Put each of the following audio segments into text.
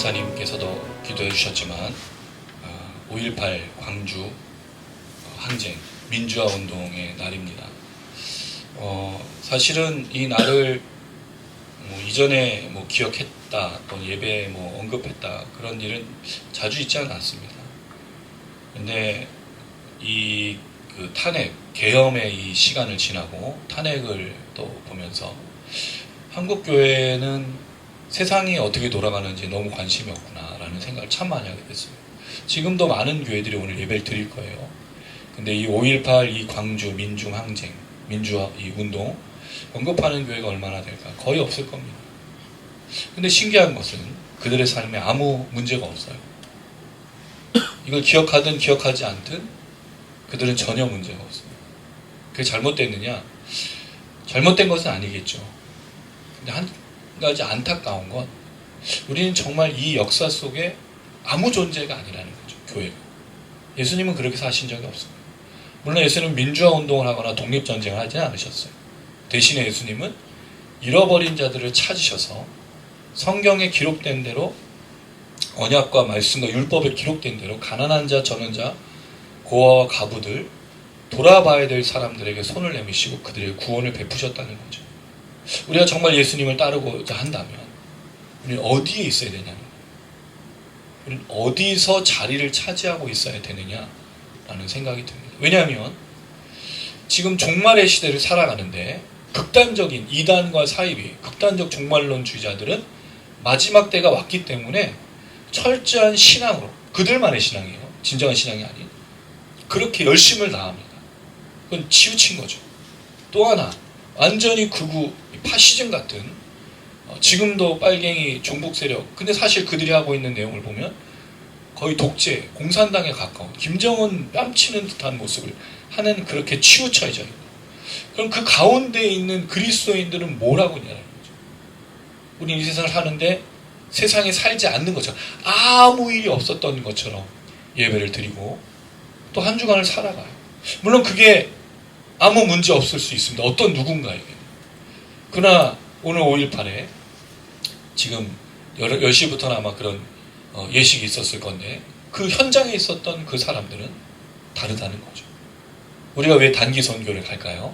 강사님께서도 기도해 주셨지만 5.18 광주 항쟁 민주화 운동의 날입니다. 사실은 이 날을 이전에 기억했다 또는 예배에 언급했다 그런 일은 자주 있지 않았습니다. 근데 이 탄핵 계엄의 이 시간을 지나고 탄핵을 또 보면서 한국 교회는 세상이 어떻게 돌아가는지 너무 관심이 없구나라는 생각을 참 많이 하게 됐습니다. 지금도 많은 교회들이 오늘 예배를 드릴 거예요. 근데 이 5.18 이 광주 민중 항쟁 민주화 이 운동 언급하는 교회가 얼마나 될까? 거의 없을 겁니다. 근데 신기한 것은 그들의 삶에 아무 문제가 없어요. 이걸 기억하든 기억하지 않든 그들은 전혀 문제가 없습니다. 그게 잘못됐느냐? 잘못된 것은 아니겠죠. 근데 한 가지 안타까운 건 우리는 정말 이 역사 속에 아무 존재가 아니라는 거죠. 교회가. 예수님은 그렇게 사신 적이 없습니다. 물론 예수님은 민주화 운동을 하거나 독립전쟁을 하지 않으셨어요. 대신에 예수님은 잃어버린 자들을 찾으셔서 성경에 기록된 대로 언약과 말씀과 율법에 기록된 대로 가난한 자, 전원 자, 고아와 가부들, 돌아봐야 될 사람들에게 손을 내미시고 그들의 구원을 베푸셨다는 거죠. 우리가 정말 예수님을 따르고자 한다면 우리는 어디에 있어야 되냐는 거예요. 우리는 어디서 자리를 차지하고 있어야 되느냐라는 생각이 듭니다. 왜냐하면 지금 종말의 시대를 살아가는데 극단적인 이단과 사이비, 극단적 종말론주의자들은 마지막 때가 왔기 때문에 철저한 신앙으로, 그들만의 신앙이에요. 진정한 신앙이 아닌. 그렇게 열심을 다합니다. 그건 치우친 거죠. 또 하나, 완전히 극우, 파시즘 같은 지금도 빨갱이 종북 세력, 근데 사실 그들이 하고 있는 내용을 보면 거의 독재, 공산당에 가까운 김정은 뺨치는 듯한 모습을 하는 그렇게 치우쳐져 있는. 그럼 그 가운데 있는 그리스도인들은 뭘 하고 있냐는 거죠. 우리는 이 세상을 사는데 세상에 살지 않는 것처럼 아무 일이 없었던 것처럼 예배를 드리고 또 한 주간을 살아가요. 물론 그게 아무 문제 없을 수 있습니다. 어떤 누군가에게. 그러나 오늘 5.18에 지금 10시부터는 아마 그런 예식이 있었을 건데 그 현장에 있었던 그 사람들은 다르다는 거죠. 우리가 왜 단기 선교를 갈까요?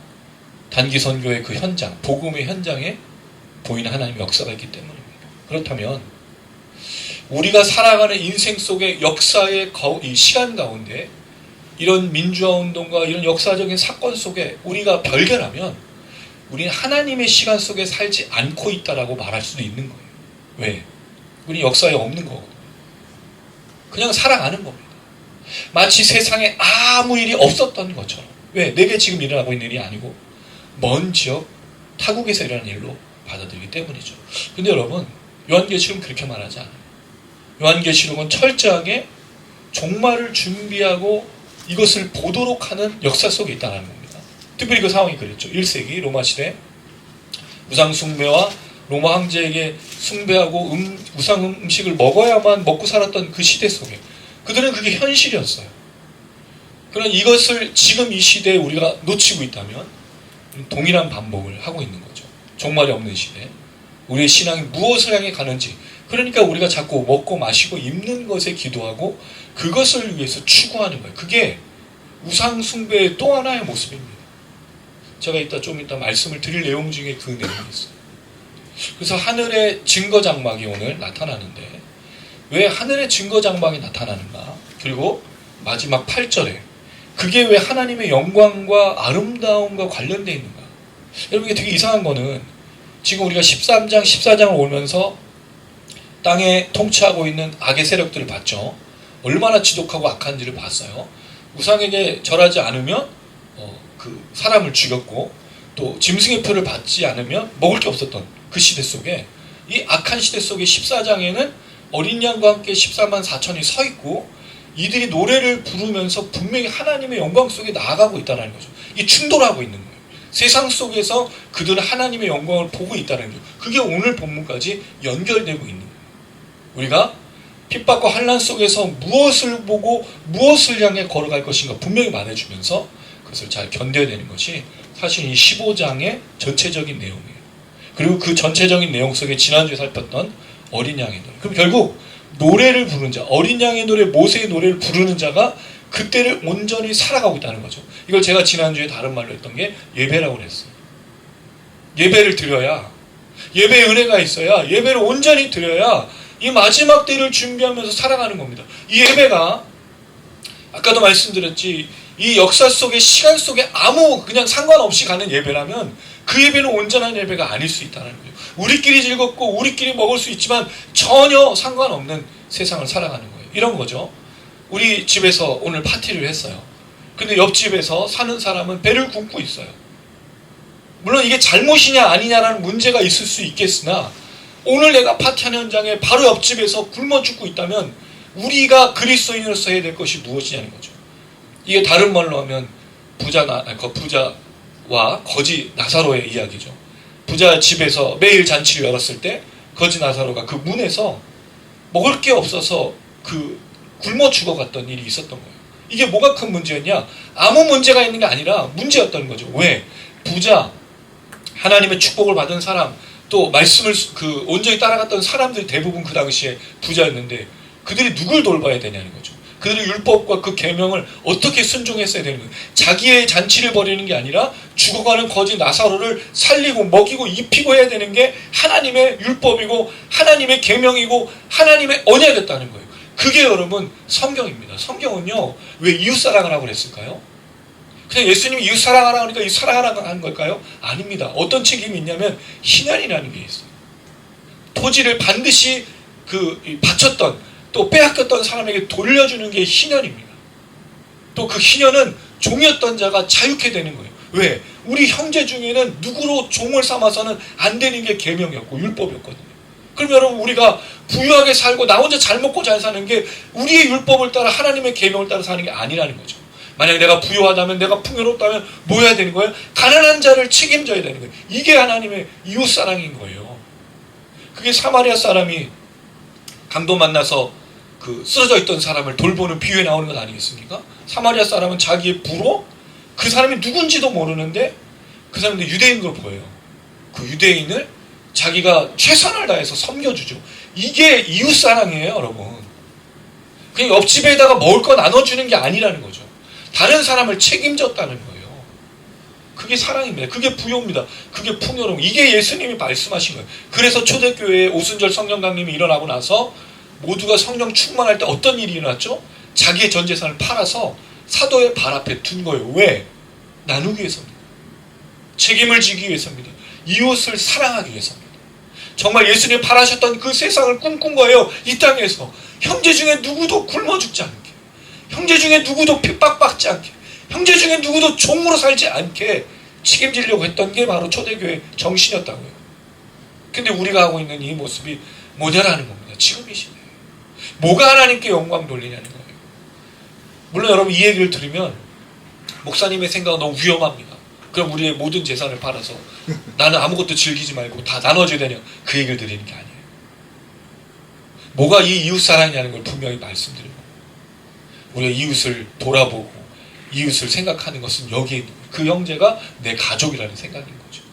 단기 선교의 그 현장, 복음의 현장에 보이는 하나님의 역사가 있기 때문입니다. 그렇다면 우리가 살아가는 인생 속의 역사의 이 시간 가운데 이런 민주화운동과 이런 역사적인 사건 속에 우리가 별개라면 우리는 하나님의 시간 속에 살지 않고 있다라고 말할 수도 있는 거예요. 왜? 우리 역사에 없는 거거든요. 그냥 살아가는 겁니다. 마치 세상에 아무 일이 없었던 것처럼. 왜? 내게 지금 일어나고 있는 일이 아니고 먼 지역 타국에서 일어나는 일로 받아들이기 때문이죠. 근데 여러분, 요한계시록은 그렇게 말하지 않아요. 요한계시록은 철저하게 종말을 준비하고 이것을 보도록 하는 역사 속에 있다는 겁니다. 특별히 그 상황이 그랬죠. 1세기 로마 시대 우상 숭배와 로마 황제에게 숭배하고 우상 음식을 먹어야만 먹고 살았던 그 시대 속에 그들은 그게 현실이었어요. 그러나 이것을 지금 이 시대에 우리가 놓치고 있다면 동일한 반복을 하고 있는 거죠. 종말이 없는 시대. 우리의 신앙이 무엇을 향해 가는지, 그러니까 우리가 자꾸 먹고 마시고 입는 것에 기도하고 그것을 위해서 추구하는 거예요. 그게 우상 숭배의 또 하나의 모습입니다. 제가 좀 이따 말씀을 드릴 내용 중에 그 내용이 있어요. 그래서 하늘의 증거장막이 오늘 나타나는데 왜 하늘의 증거장막이 나타나는가? 그리고 마지막 8절에 그게 왜 하나님의 영광과 아름다움과 관련되어 있는가? 여러분, 이게 되게 이상한 거는 지금 우리가 13장, 14장을 오면서 땅에 통치하고 있는 악의 세력들을 봤죠. 얼마나 지독하고 악한지를 봤어요. 우상에게 절하지 않으면 그 사람을 죽였고 또 짐승의 표를 받지 않으면 먹을 게 없었던 그 시대 속에 이 악한 시대 속의 14장에는 어린 양과 함께 14만 4천이 서 있고 이들이 노래를 부르면서 분명히 하나님의 영광 속에 나아가고 있다는 거죠. 이 충돌하고 있는 거예요. 세상 속에서 그들은 하나님의 영광을 보고 있다는 거죠. 그게 오늘 본문까지 연결되고 있는 거예요. 우리가 핍박과 환난 속에서 무엇을 보고 무엇을 향해 걸어갈 것인가 분명히 말해주면서 그것을 잘 견뎌야 되는 것이 사실 이 15장의 전체적인 내용이에요. 그리고 그 전체적인 내용 속에 지난주에 살폈던 어린 양의 노래. 그럼 결국 노래를 부르는 자, 어린 양의 노래, 모세의 노래를 부르는 자가 그때를 온전히 살아가고 있다는 거죠. 이걸 제가 지난주에 다른 말로 했던 게 예배라고 그랬어요. 예배를 드려야, 예배의 은혜가 있어야, 예배를 온전히 드려야 이 마지막 때를 준비하면서 살아가는 겁니다. 이 예배가 아까도 말씀드렸지, 이 역사 속에, 시간 속에 아무 그냥 상관없이 가는 예배라면 그 예배는 온전한 예배가 아닐 수 있다는 거예요. 우리끼리 즐겁고 우리끼리 먹을 수 있지만 전혀 상관없는 세상을 살아가는 거예요. 이런 거죠. 우리 집에서 오늘 파티를 했어요. 근데 옆집에서 사는 사람은 배를 굶고 있어요. 물론 이게 잘못이냐 아니냐라는 문제가 있을 수 있겠으나 오늘 내가 파티하는 현장에 바로 옆집에서 굶어 죽고 있다면 우리가 그리스도인으로서 해야 될 것이 무엇이냐는 거죠. 이게 다른 말로 하면 부자와 거지 나사로의 이야기죠. 부자 집에서 매일 잔치를 열었을 때 거지 나사로가 그 문에서 먹을 게 없어서 굶어 죽어갔던 일이 있었던 거예요. 이게 뭐가 큰 문제였냐? 아무 문제가 있는 게 아니라 문제였던 거죠. 왜? 부자, 하나님의 축복을 받은 사람, 또 말씀을 온전히 따라갔던 사람들이 대부분 그 당시에 부자였는데 그들이 누굴 돌봐야 되냐는 거죠. 그들의 율법과 그 계명을 어떻게 순종했어야 되는 거예요. 자기의 잔치를 벌이는 게 아니라 죽어가는 거지 나사로를 살리고 먹이고 입히고 해야 되는 게 하나님의 율법이고 하나님의 계명이고 하나님의 언약이었다는 거예요. 그게 여러분 성경입니다. 성경은요, 왜 이웃사랑을 하고 그랬을까요? 그냥 예수님이 이웃사랑하라 하니까 이웃사랑하라고 하는 걸까요? 아닙니다. 어떤 책임이 있냐면 희년이라는 게 있어요. 토지를 반드시 바쳤던, 또 빼앗겼던 사람에게 돌려주는 게 희년입니다. 또 그 희년은 종이었던 자가 자유케 되는 거예요. 왜? 우리 형제 중에는 누구로 종을 삼아서는 안 되는 게 계명이었고 율법이었거든요. 그럼 여러분, 우리가 부유하게 살고 나 혼자 잘 먹고 잘 사는 게 우리의 율법을 따라 하나님의 계명을 따라 사는 게 아니라는 거죠. 만약에 내가 부유하다면, 내가 풍요롭다면 뭐 해야 되는 거예요? 가난한 자를 책임져야 되는 거예요. 이게 하나님의 이웃사랑인 거예요. 그게 사마리아 사람이 강도 만나서 쓰러져 있던 사람을 돌보는 비유에 나오는 것 아니겠습니까? 사마리아 사람은 자기의 부로 그 사람이 누군지도 모르는데 그 사람이 유대인 걸 보여요. 그 유대인을 자기가 최선을 다해서 섬겨주죠. 이게 이웃사랑이에요, 여러분. 그냥 옆집에다가 먹을 거 나눠주는 게 아니라는 거죠. 다른 사람을 책임졌다는 거예요. 그게 사랑입니다. 그게 부요입니다. 그게 풍요로움. 이게 예수님이 말씀하신 거예요. 그래서 초대교회에 오순절 성령 강림이 일어나고 나서 모두가 성령 충만할 때 어떤 일이 일어났죠? 자기의 전 재산을 팔아서 사도의 발 앞에 둔 거예요. 왜? 나누기 위해서입니다. 책임을 지기 위해서입니다. 이웃을 사랑하기 위해서입니다. 정말 예수님이 바라셨던 그 세상을 꿈꾼 거예요. 이 땅에서 형제 중에 누구도 굶어 죽지 않게, 형제 중에 누구도 핍박받지 않게, 형제 중에 누구도 종으로 살지 않게 책임지려고 했던 게 바로 초대교회 정신이었다고요. 근데 우리가 하고 있는 이 모습이 뭐냐라는 겁니다. 지금 이 시대에 뭐가 하나님께 영광 돌리냐는 거예요. 물론 여러분, 이 얘기를 들으면 목사님의 생각은 너무 위험합니다. 그럼 우리의 모든 재산을 팔아서 나는 아무것도 즐기지 말고 다 나눠줘야 되냐, 그 얘기를 드리는 게 아니에요. 뭐가 이 이웃사랑이냐는 걸 분명히 말씀드리고, 우리가 이웃을 돌아보고 이웃을 생각하는 것은 여기에 있는 그 형제가 내 가족이라는 생각인 거죠.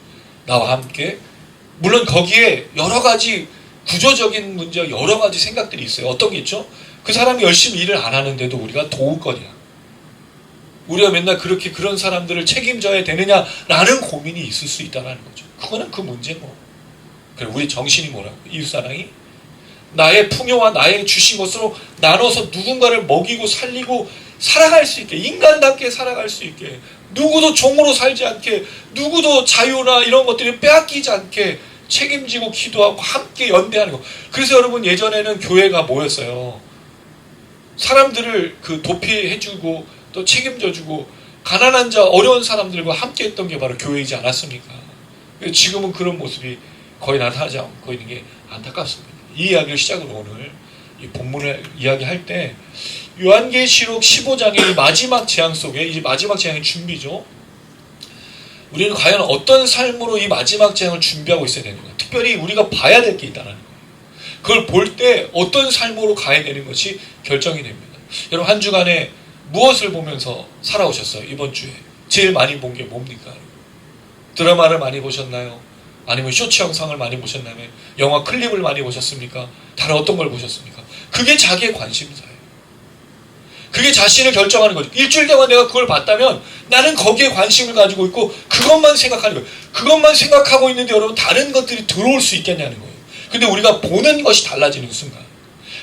나와 함께, 물론 거기에 여러 가지 구조적인 문제와 여러 가지 생각들이 있어요. 어떤 게 있죠? 그 사람이 열심히 일을 안 하는데도 우리가 도울 거냐, 우리가 맨날 그렇게 그런 사람들을 책임져야 되느냐라는 고민이 있을 수 있다는 거죠. 그거는 그 문제고, 그래, 우리 정신이 뭐라고? 이웃사랑이 나의 풍요와 나의 주신 것으로 나눠서 누군가를 먹이고 살리고 살아갈 수 있게, 인간답게 살아갈 수 있게, 누구도 종으로 살지 않게, 누구도 자유나 이런 것들을 빼앗기지 않게 책임지고 기도하고 함께 연대하는 거. 그래서 여러분, 예전에는 교회가 뭐였어요? 사람들을 도피해주고 또 책임져주고 가난한 자, 어려운 사람들과 함께 했던 게 바로 교회이지 않았습니까? 지금은 그런 모습이 거의 나타나지 않고 있는 게 안타깝습니다. 이 이야기를 시작으로 오늘 이 본문을 이야기할 때 요한계시록 15장의 이 마지막 재앙 속에, 이 마지막 재앙의 준비죠. 우리는 과연 어떤 삶으로 이 마지막 재앙을 준비하고 있어야 되는가? 특별히 우리가 봐야 될 게 있다는 거예요. 그걸 볼 때 어떤 삶으로 가야 되는 것이 결정이 됩니다. 여러분, 한 주간에 무엇을 보면서 살아오셨어요? 이번 주에 제일 많이 본 게 뭡니까? 드라마를 많이 보셨나요? 아니면 쇼츠 영상을 많이 보셨나요? 영화 클립을 많이 보셨습니까? 다른 어떤 걸 보셨습니까? 그게 자기의 관심사예요. 그게 자신을 결정하는 거죠. 일주일 동안 내가 그걸 봤다면 나는 거기에 관심을 가지고 있고 그것만 생각하는 거예요. 그것만 생각하고 있는데 여러분 다른 것들이 들어올 수 있겠냐는 거예요. 근데 우리가 보는 것이 달라지는 순간,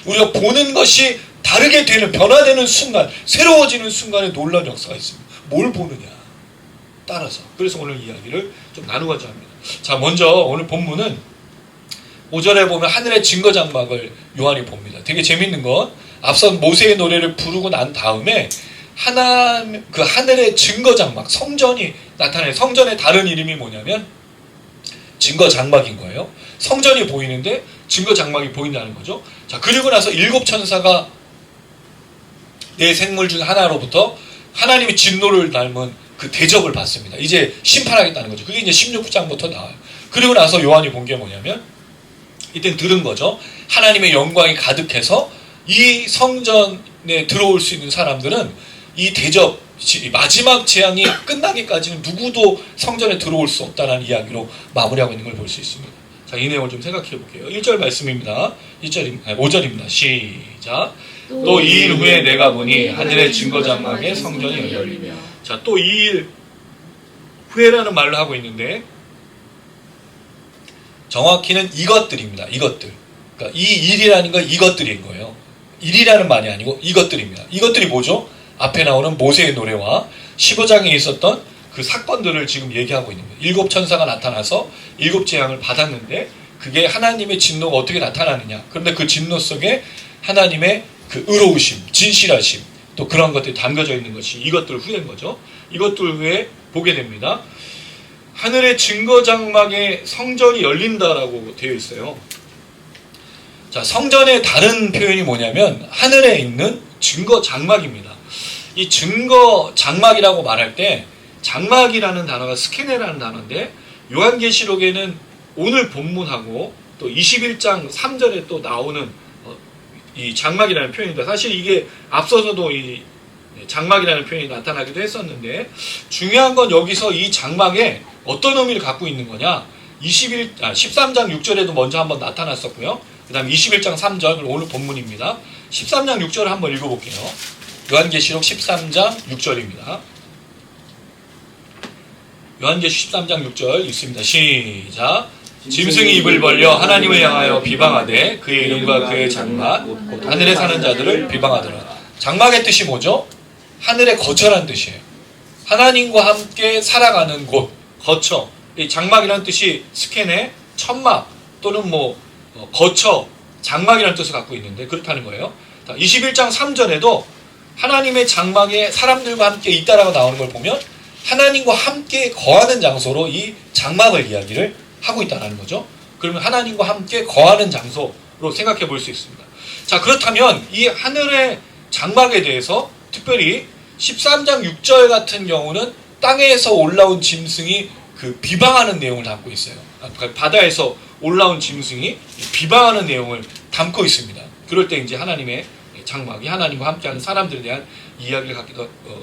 우리가 보는 것이 다르게 되는, 변화되는 순간, 새로워지는 순간에 놀라운 역사가 있습니다. 뭘 보느냐 따라서. 그래서 오늘 이야기를 좀 나누고자 합니다. 자, 먼저 오늘 본문은 5절에 보면 하늘의 증거 장막을 요한이 봅니다. 되게 재밌는 건 앞선 모세의 노래를 부르고 난 다음에 그 하늘의 증거 장막, 성전이 나타나요. 성전의 다른 이름이 뭐냐면 증거 장막인 거예요. 성전이 보이는데 증거 장막이 보인다는 거죠. 자, 그리고 나서 7 천사가 네 생물 중 하나로부터 하나님의 진노를 닮은 그 대접을 받습니다. 이제 심판하겠다는 거죠. 그게 이제 16장부터 나와요. 그리고 나서 요한이 본 게 뭐냐면 이땐 들은 거죠. 하나님의 영광이 가득해서 이 성전에 들어올 수 있는 사람들은 이 대접, 마지막 재앙이 끝나기까지는 누구도 성전에 들어올 수 없다는 이야기로 마무리하고 있는 걸 볼 수 있습니다. 자, 이 내용을 좀 생각해 볼게요. 1절 말씀입니다. 5절입니다. 시작. 또 2일 후에 내가 보니 하늘의 증거 장막에 성전이 열리며. 자, 또 2일 후에라는 말을 하고 있는데 정확히는 이것들입니다. 이것들. 그러니까 이 일이라는 건 이것들인 거예요. 일이라는 말이 아니고 이것들입니다. 이것들이 뭐죠? 앞에 나오는 모세의 노래와 15장에 있었던 그 사건들을 지금 얘기하고 있는 거예요. 7 천사가 나타나서 7 재앙을 받았는데 그게 하나님의 진노가 어떻게 나타나느냐. 그런데 그 진노 속에 하나님의 그 의로우심, 진실하심, 또 그런 것들이 담겨져 있는 것이 이것들 후에인 거죠. 이것들 후에 보게 됩니다. 하늘의 증거 장막에 성전이 열린다라고 되어 있어요. 자, 성전의 다른 표현이 뭐냐면 하늘에 있는 증거 장막입니다. 이 증거 장막이라고 말할 때 장막이라는 단어가 스케네라는 단어인데 요한계시록에는 오늘 본문하고 또 21장 3절에 또 나오는 이 장막이라는 표현입니다. 사실 이게 앞서서도 이 장막이라는 표현이 나타나기도 했었는데 중요한 건 여기서 이 장막에 어떤 의미를 갖고 있는 거냐. 13장 6절에도 먼저 한번 나타났었고요. 그 다음 21장 3절, 오늘 본문입니다. 13장 6절을 한번 읽어볼게요. 요한계시록 13장 6절입니다. 요한계시록 13장 6절 읽습니다. 시작. 짐승이 입을 벌려 하나님을 향하여 비방하되 그의 이름과 그의 장막 곧 하늘에 사는 자들을 비방하더라. 장막의 뜻이 뭐죠? 하늘의 거처라는 뜻이에요. 하나님과 함께 살아가는 곳, 거처. 이 장막이라는 뜻이 스케네, 천막 또는 거처, 장막이라는 뜻을 갖고 있는데 그렇다는 거예요. 21장 3절에도 하나님의 장막에 사람들과 함께 있다라고 나오는 걸 보면 하나님과 함께 거하는 장소로 이 장막을 이야기를 하고 있다는 거죠. 그러면 하나님과 함께 거하는 장소로 생각해 볼 수 있습니다. 자, 그렇다면 이 하늘의 장막에 대해서 특별히 13장 6절 같은 경우는 땅에서 올라온 짐승이 그 비방하는 내용을 담고 있어요. 바다에서 올라온 짐승이 비방하는 내용을 담고 있습니다. 그럴 때 이제 하나님의 장막이 하나님과 함께하는 사람들에 대한 이야기를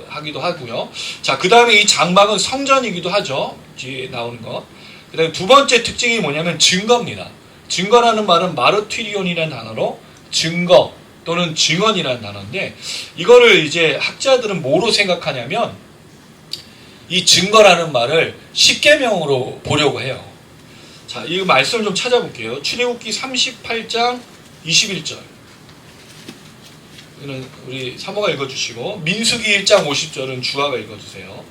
하기도 하고요. 자, 그 다음에 이 장막은 성전이기도 하죠. 뒤에 나오는 거. 그 다음에 두 번째 특징이 뭐냐면 증거입니다. 증거라는 말은 마르티리온이라는 단어로 증거 또는 증언이라는 단어인데 이거를 이제 학자들은 뭐로 생각하냐면 이 증거라는 말을 십계명으로 보려고 해요. 자, 이 말씀을 좀 찾아볼게요. 출애굽기 38장 21절. 이거는 우리 사모가 읽어주시고 민수기 1장 50절은 주아가 읽어주세요.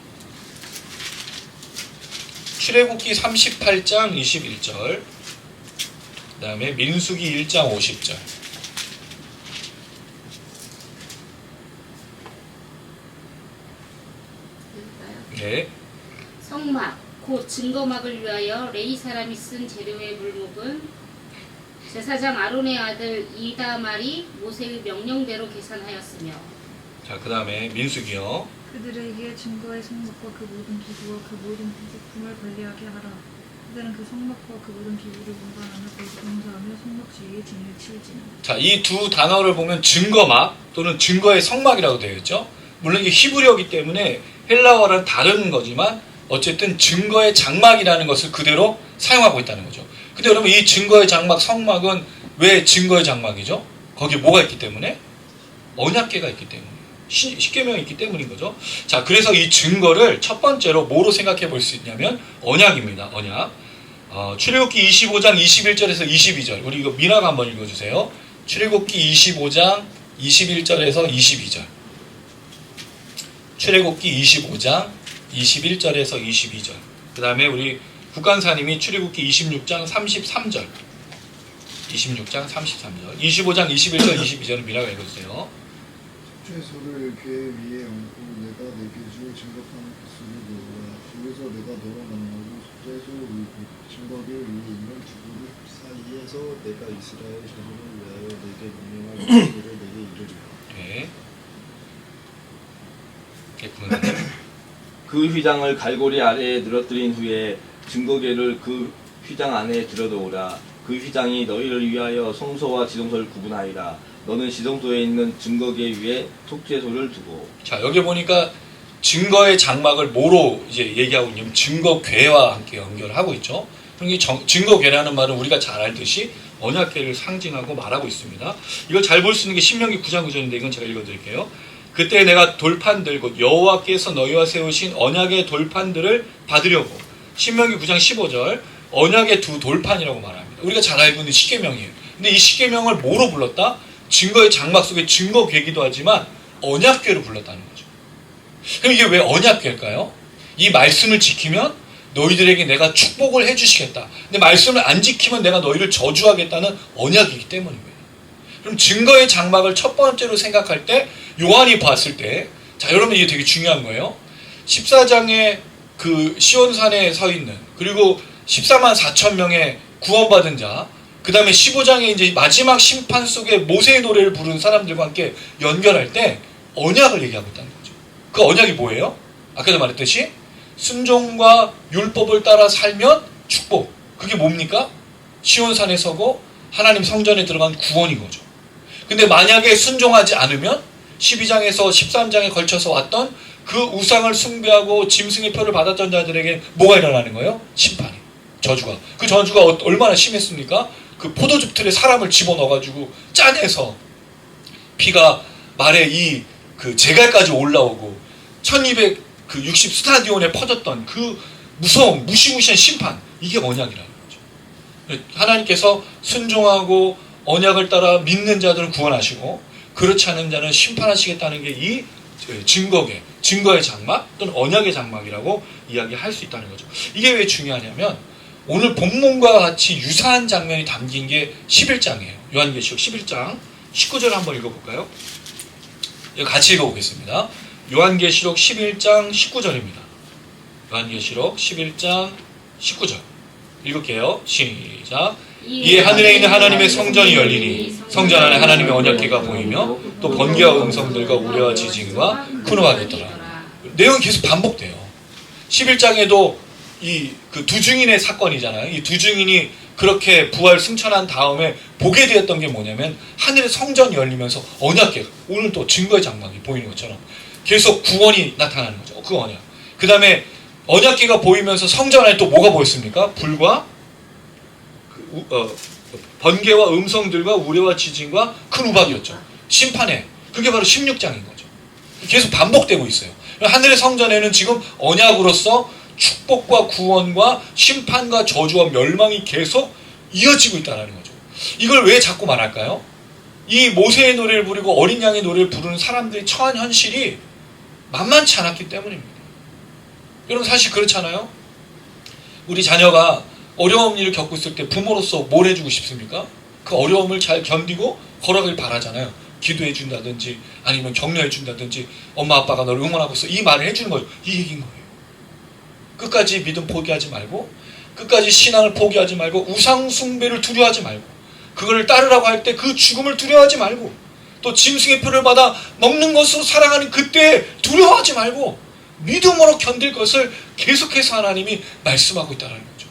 출애굽기 38장 21절 그 다음에 민수기 1장 50절. 네. 성막 곧 증거막을 위하여 레위 사람이 쓴 재료의 물목은 제사장 아론의 아들 이다말이 모세의 명령대로 계산하였으며. 자, 그 다음에 민수기요. 그들에게 증거의 성막과 그 모든 기구와 그 모든 부속품을 관리하게 하라. 그들은 그 성막과 그 모든 기구를 운반하며 거기서 봉사하며 성막 주위에 진을 치우지는. 자, 이 두 단어를 보면 증거막 또는 증거의 성막이라고 되어 있죠. 물론 이게 히브리어이기 때문에 헬라어랑 다른 거지만 어쨌든 증거의 장막이라는 것을 그대로 사용하고 있다는 거죠. 근데 여러분 이 증거의 장막 성막은 왜 증거의 장막이죠? 거기에 뭐가 있기 때문에? 언약궤가 있기 때문에. 십계명이 있기 때문인 거죠. 자, 그래서 이 증거를 첫 번째로 뭐로 생각해 볼 수 있냐면 언약입니다. 언약. 출애굽기 25장 21절에서 22절. 우리 이거 미나가 한번 읽어주세요. 출애굽기 25장 21절에서 22절. 출애굽기 25장 21절에서 22절. 그 다음에 우리 국간사님이 출애굽기 26장 33절. 26장 33절. 25장 21절 22절은 미나가 읽어주세요. 최소를 궤 위에 얹고 내가 내게 줄 증거판 구슬을 놓으라. 거기서 내가 너와 만나고 속죄소 증거궤 위에 있는 주구를 사이에서 내가 이스라엘 자손을 위하여 내게 명령할 말씀을 내게 이르리라. 네. 네, 그 휘장을 갈고리 아래에 늘어뜨린 후에 증거궤를 그 휘장 안에 들여놓으라. 그 휘장이 너희를 위하여 성소와 지성소를 구분하리라. 너는 지성소에 있는 증거궤 위에 속죄소를 두고. 자, 여기 보니까 증거의 장막을 뭐로 이제 얘기하고 있냐면 증거궤와 함께 연결하고 있죠. 그러니까 증거궤라는 말은 우리가 잘 알듯이 언약궤를 상징하고 말하고 있습니다. 이걸 잘 볼 수 있는 게 신명기 9장 9절인데 이건 제가 읽어드릴게요. 그때 내가 돌판들 곧 여호와께서 너희와 세우신 언약의 돌판들을 받으려고. 신명기 9장 15절 언약의 두 돌판이라고 말합니다. 우리가 잘 알고 있는 십계명이에요. 근데 이 십계명을 뭐로 불렀다? 증거의 장막 속에 증거궤기도 하지만 언약궤로 불렀다는 거죠. 그럼 이게 왜 언약궤일까요? 이 말씀을 지키면 너희들에게 내가 축복을 해주시겠다. 근데 말씀을 안 지키면 내가 너희를 저주하겠다는 언약이기 때문입니다. 그럼 증거의 장막을 첫 번째로 생각할 때 요한이 봤을 때, 자, 여러분 이게 되게 중요한 거예요. 14장에 그 시온산에 서 있는, 그리고 14만 4천 명의 구원받은 자, 그 다음에 15장에 이제 마지막 심판 속에 모세의 노래를 부르는 사람들과 함께 연결할 때 언약을 얘기하고 있다는 거죠. 그 언약이 뭐예요? 아까도 말했듯이 순종과 율법을 따라 살면 축복. 그게 뭡니까? 시온산에 서고 하나님 성전에 들어간 구원인 거죠. 근데 만약에 순종하지 않으면 12장에서 13장에 걸쳐서 왔던 그 우상을 숭배하고 짐승의 표를 받았던 자들에게 뭐가 일어나는 거예요? 심판이. 저주가. 그 저주가 얼마나 심했습니까? 그 포도즙 틀에 사람을 집어넣어가지고 짜내서 피가 말에 그 제갈까지 올라오고 1260 스타디온에 퍼졌던 그 무서운 무시무시한 심판. 이게 언약이라는 거죠. 하나님께서 순종하고 언약을 따라 믿는 자들은 구원하시고 그렇지 않은 자는 심판하시겠다는 게 이 증거의 장막 또는 언약의 장막이라고 이야기할 수 있다는 거죠. 이게 왜 중요하냐면 오늘 본문과 같이 유사한 장면이 담긴 게 11장이에요. 요한계시록 11장 19절 한번 읽어볼까요? 같이 읽어보겠습니다. 요한계시록 11장 19절입니다. 요한계시록 11장 19절 읽을게요. 시작. 이에 하늘에 있는 하나님의 성전이 열리니 성전 안에 하나님의 언약궤가 보이며 또 번개와 음성들과 우레와 지진과 큰 우박이 있더라. 내용이 계속 반복돼요. 11장에도 그 두 증인의 사건이잖아요. 이 두 증인이 그렇게 부활 승천한 다음에 보게 되었던 게 뭐냐면 하늘의 성전이 열리면서 언약궤가 오늘 또 증거의 장막이 보이는 것처럼 계속 구원이 나타나는 거죠. 그 언약. 그 다음에 언약궤가 보이면서 성전 안에 또 뭐가 보였습니까? 불과 번개와 음성들과 우레와 지진과 큰 우박이었죠. 심판에. 그게 바로 16장인 거죠. 계속 반복되고 있어요. 하늘의 성전에는 지금 언약으로서 축복과 구원과 심판과 저주와 멸망이 계속 이어지고 있다는 거죠. 이걸 왜 자꾸 말할까요? 이 모세의 노래를 부르고 어린 양의 노래를 부르는 사람들의 처한 현실이 만만치 않았기 때문입니다. 여러분 사실 그렇잖아요. 우리 자녀가 어려운 일을 겪고 있을 때 부모로서 뭘 해주고 싶습니까? 그 어려움을 잘 견디고 걸어가길 바라잖아요. 기도해 준다든지 아니면 격려해 준다든지 엄마 아빠가 너를 응원하고 있어 이 말을 해주는 거죠. 이 얘기인 거예요. 끝까지 믿음 포기하지 말고 끝까지 신앙을 포기하지 말고 우상 숭배를 두려워하지 말고 그걸 따르라고 할 때 그 죽음을 두려워하지 말고 또 짐승의 표를 받아 먹는 것으로 살아가는 그때 두려워하지 말고 믿음으로 견딜 것을 계속해서 하나님이 말씀하고 있다는 거죠.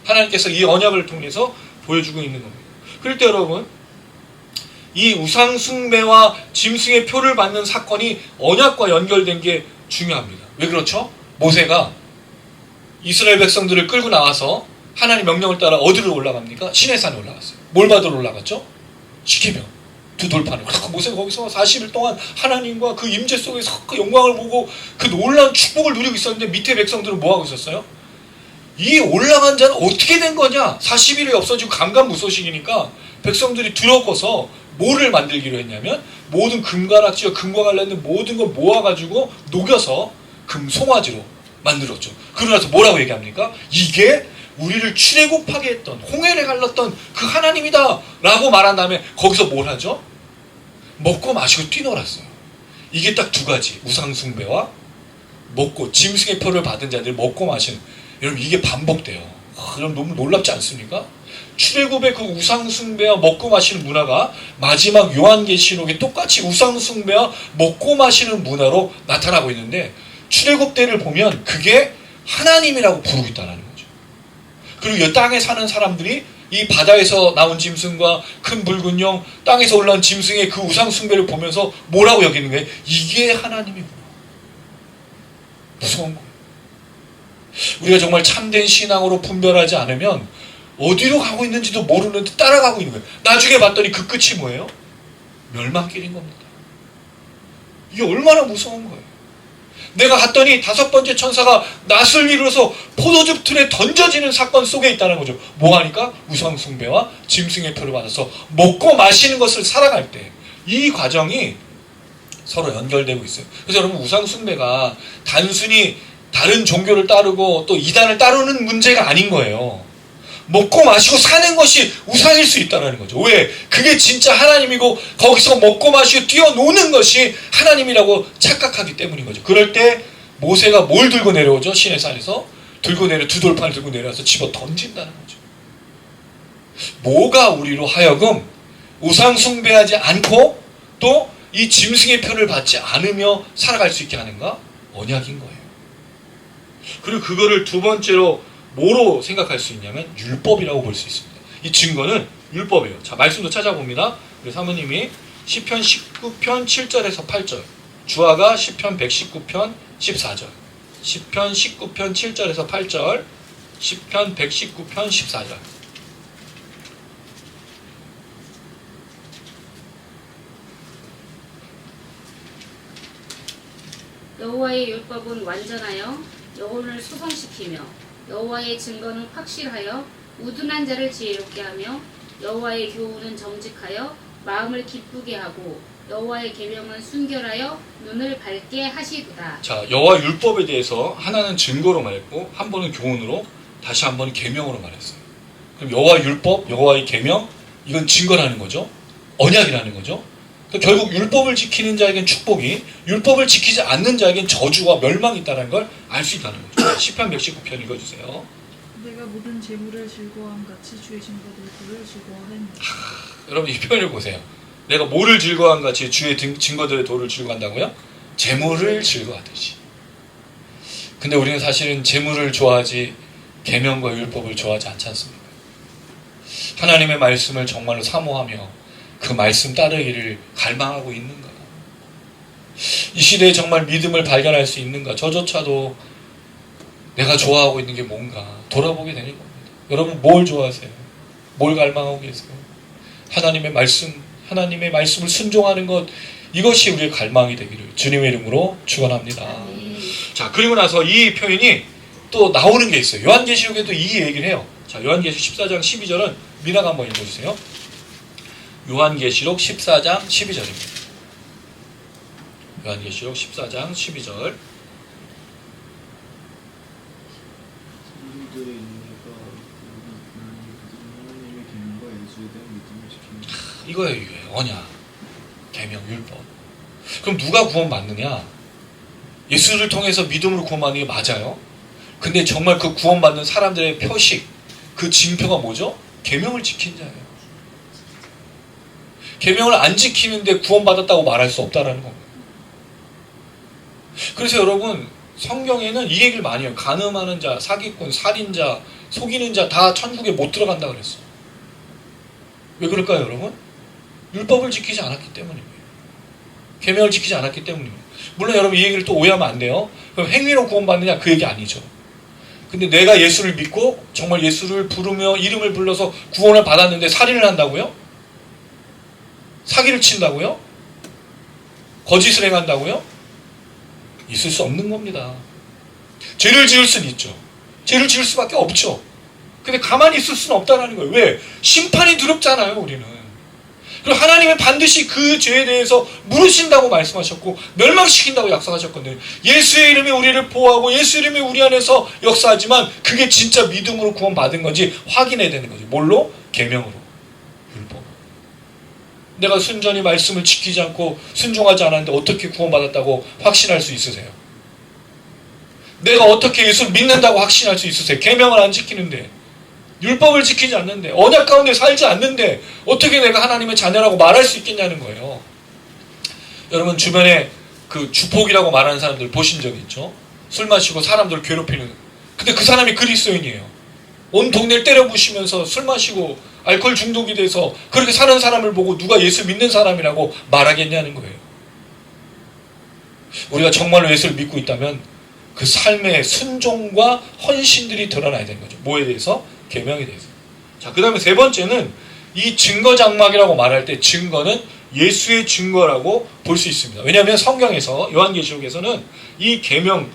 하나님께서 이 언약을 통해서 보여주고 있는 겁니다. 그럴 때 여러분 이 우상 숭배와 짐승의 표를 받는 사건이 언약과 연결된 게 중요합니다. 왜 그렇죠? 모세가 이스라엘 백성들을 끌고 나와서 하나님 명령을 따라 어디로 올라갑니까? 시내산에 올라갔어요. 뭘 받으러 올라갔죠? 십계명, 두 돌판을. 모세가 거기서 40일 동안 하나님과 그 임재 속에서 그 영광을 보고 그 놀라운 축복을 누리고 있었는데 밑에 백성들은 뭐 하고 있었어요? 이 올라간 자는 어떻게 된 거냐? 40일이 없어지고 감감무소식이니까 백성들이 두려워서 뭐를 만들기로 했냐면 모든 금가락지와 금과 관련된 모든 걸 모아가지고 녹여서 금송아지로 만들었죠. 그러고 나서 뭐라고 얘기합니까? 이게 우리를 출애굽하게 했던 홍해를 갈랐던 그 하나님이다 라고 말한 다음에 거기서 뭘 하죠? 먹고 마시고 뛰놀았어요. 이게 딱 두 가지, 우상숭배와 먹고 짐승의 표를 받은 자들이 먹고 마시는, 여러분 이게 반복돼요. 여러분 너무 놀랍지 않습니까? 출애굽의 그 우상숭배와 먹고 마시는 문화가 마지막 요한계시록에 똑같이 우상숭배와 먹고 마시는 문화로 나타나고 있는데, 출애굽 때를 보면 그게 하나님이라고 부르고 있다는 거죠. 그리고 이 땅에 사는 사람들이 이 바다에서 나온 짐승과 큰 붉은 용, 땅에서 올라온 짐승의 그 우상숭배를 보면서 뭐라고 여기는 거예요? 이게 하나님이구나. 무서운 거예요. 우리가 정말 참된 신앙으로 분별하지 않으면 어디로 가고 있는지도 모르는데 따라가고 있는 거예요. 나중에 봤더니 그 끝이 뭐예요? 멸망길인 겁니다. 이게 얼마나 무서운 거예요. 내가 갔더니 5번째 천사가 낫을 이루어서 포도즙 틀에 던져지는 사건 속에 있다는 거죠. 뭐 하니까? 우상숭배와 짐승의 표를 받아서 먹고 마시는 것을 살아갈 때 이 과정이 서로 연결되고 있어요. 그래서 여러분, 우상숭배가 단순히 다른 종교를 따르고 또 이단을 따르는 문제가 아닌 거예요. 먹고 마시고 사는 것이 우상일 수 있다는 거죠. 왜? 그게 진짜 하나님이고 거기서 먹고 마시고 뛰어노는 것이 하나님이라고 착각하기 때문인 거죠. 그럴 때 모세가 뭘 들고 내려오죠? 시내산에서 두 돌판을 들고 내려와서 집어 던진다는 거죠. 뭐가 우리로 하여금 우상 숭배하지 않고 또 이 짐승의 표를 받지 않으며 살아갈 수 있게 하는가? 언약인 거예요. 그리고 그거를 두 번째로 뭐로 생각할 수 있냐면 율법이라고 볼 수 있습니다. 이 증거는 율법이에요. 자, 말씀도 찾아봅니다. 우리 사모님이 시편 19편 7절에서 8절, 주아가 시편 119편 14절, 시편 19편 7절에서 8절, 시편 119편 14절. 여호와의 율법은 완전하여 영혼을 소성시키며 여호와의 증거는 확실하여 우둔한 자를 지혜롭게 하며 여호와의 교훈은 정직하여 마음을 기쁘게 하고 여호와의 계명은 순결하여 눈을 밝게 하시도다. 자, 여호와 율법에 대해서 하나는 증거로 말했고 한 번은 교훈으로, 다시 한 번은 계명으로 말했어요. 그럼 여호와 율법, 여호와의 계명, 이건 증거라는 거죠. 언약이라는 거죠. 그러니까 결국 율법을 지키는 자에겐 축복이, 율법을 지키지 않는 자에겐 저주와 멸망이 있다는 걸 알 수 있다는 거죠. 시편 119편 읽어주세요. 내가 모든 재물을 즐거워함 같이 주의 증거들을 즐거워하니. 여러분 이 표현을 보세요. 내가 뭐를 즐거워한 같이 주의 증거들의 도를 즐거워한다고요? 재물을 즐거워하듯이. 근데 우리는 사실은 재물을 좋아하지 계명과 율법을 좋아하지 않지 않습니까? 하나님의 말씀을 정말로 사모하며 그 말씀 따르기를 갈망하고 있는가? 이 시대에 정말 믿음을 발견할 수 있는가? 저조차도 내가 좋아하고 있는 게 뭔가 돌아보게 되는 겁니다. 여러분 뭘 좋아하세요? 뭘 갈망하고 계세요? 하나님의 말씀을 순종하는 것, 이것이 우리의 갈망이 되기를 주님의 이름으로 축원합니다. 자, 그리고 나서 이 표현이 또 나오는 게 있어요. 요한계시록에도 이 얘기를 해요. 자, 요한계시록 14장 12절은 미나가 한번 읽어주세요. 요한계시록 14장 12절입니다. 요한계시록 14장 12절. 우리들의 인내가 하나님의 계명과 예수에 대한 믿음을 지킵니다. 이거예요, 이거예요. 언약, 계명, 율법. 그럼 누가 구원받느냐? 예수를 통해서 믿음으로 구원받는 게 맞아요. 근데 정말 그 구원받는 사람들의 표식, 그 징표가 뭐죠? 계명을 지킨 자예요. 계명을 안 지키는데 구원받았다고 말할 수 없다라는 겁니다. 그래서 여러분, 성경에는 이 얘기를 많이 해요. 간음하는 자, 사기꾼, 살인자, 속이는 자 다 천국에 못 들어간다 그랬어. 왜 그럴까요, 여러분? 율법을 지키지 않았기 때문입니다. 계명을 지키지 않았기 때문입니다. 물론 여러분 이 얘기를 또 오해하면 안 돼요. 그럼 행위로 구원받느냐, 그 얘기 아니죠. 근데 내가 예수를 믿고 정말 예수를 부르며 이름을 불러서 구원을 받았는데 살인을 한다고요? 사기를 친다고요? 거짓을 행한다고요? 있을 수 없는 겁니다. 죄를 지을 수는 있죠. 죄를 지을 수밖에 없죠. 근데 가만히 있을 수는 없다는 거예요. 왜? 심판이 두렵잖아요, 우리는. 그리고 하나님은 반드시 그 죄에 대해서 물으신다고 말씀하셨고 멸망시킨다고 약속하셨거든요. 예수의 이름에 우리를 보호하고 예수의 이름에 우리 안에서 역사하지만 그게 진짜 믿음으로 구원받은 건지 확인해야 되는 거죠. 뭘로? 계명으로. 율법. 내가 순전히 말씀을 지키지 않고 순종하지 않았는데 어떻게 구원받았다고 확신할 수 있으세요? 내가 어떻게 예수를 믿는다고 확신할 수 있으세요? 계명을 안 지키는데, 율법을 지키지 않는데, 언약 가운데 살지 않는데 어떻게 내가 하나님의 자녀라고 말할 수 있겠냐는 거예요. 여러분 주변에 그 주폭이라고 말하는 사람들 보신 적 있죠? 술 마시고 사람들 괴롭히는. 근데 그 사람이 그리스도인이에요. 온 동네를 때려 부시면서 술 마시고 알코올 중독이 돼서 그렇게 사는 사람을 보고 누가 예수 믿는 사람이라고 말하겠냐는 거예요. 우리가 정말로 예수를 믿고 있다면 그 삶의 순종과 헌신들이 드러나야 되는 거죠. 뭐에 대해서? 계명에 대해서. 자, 그 다음에 세 번째는 이 증거 장막이라고 말할 때 증거는 예수의 증거라고 볼 수 있습니다. 왜냐하면 성경에서 요한계시록에서는 이 계명을